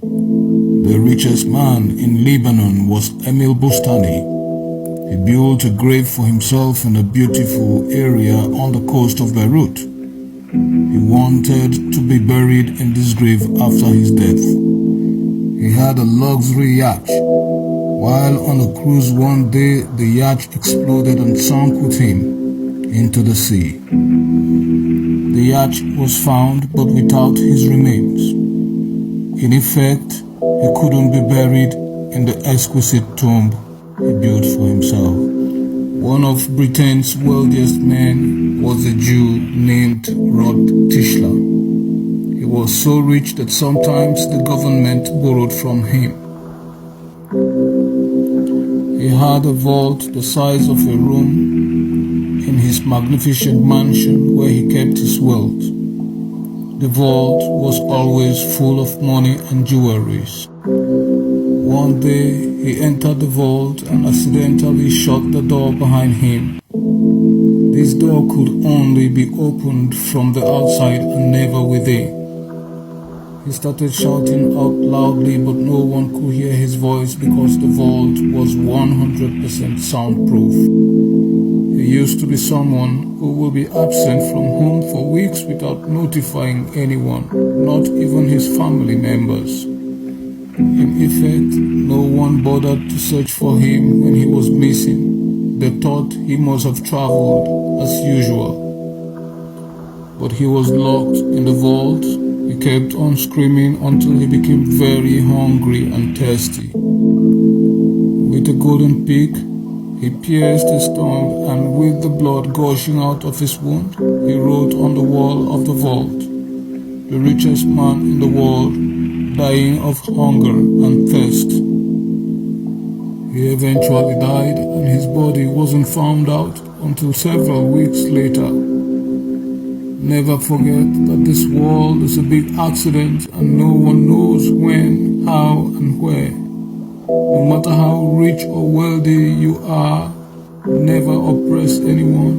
The richest man in Lebanon was Emil Bustani. He built a grave for himself in a beautiful area on the coast of Beirut. He wanted to be buried in this grave after his death. He had a luxury yacht. While on a cruise one day, the yacht exploded and sank with him into the sea. The yacht was found, but without his remains. In effect, he couldn't be buried in the exquisite tomb he built for himself. One of Britain's wealthiest men was a Jew named Rod Tischler. He was so rich that sometimes the government borrowed from him. He had a vault the size of a room in his magnificent mansion where he kept his wealth. The vault was always full of money and jewelries. One day he entered the vault and accidentally shut the door behind him. This door could only be opened from the outside and never within. He started shouting out loudly, but no one could hear his voice because the vault was 100% soundproof. He used to be someone who will be absent from home for weeks without notifying anyone, not even his family members. In effect, no one bothered to search for him when he was missing. They thought he must have traveled as usual. But he was locked in the vault. He kept on screaming until he became very hungry and thirsty. With a golden pick, he pierced his tongue, and with the blood gushing out of his wound, he wrote on the wall of the vault, "The richest man in the world, dying of hunger and thirst." He eventually died, and his body wasn't found out until several weeks later. Never forget that this world is a big accident and no one knows when, how, and where. No matter how rich or wealthy you are, never oppress anyone.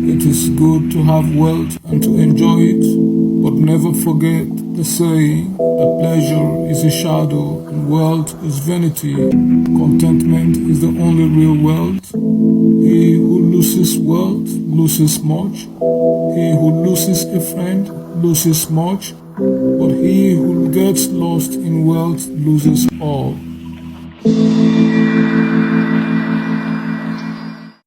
It is good to have wealth and to enjoy it, but never forget the saying that pleasure is a shadow and wealth is vanity. Contentment is the only real wealth. He who loses wealth loses much. He who loses a friend loses much, but he who gets lost in wealth loses all.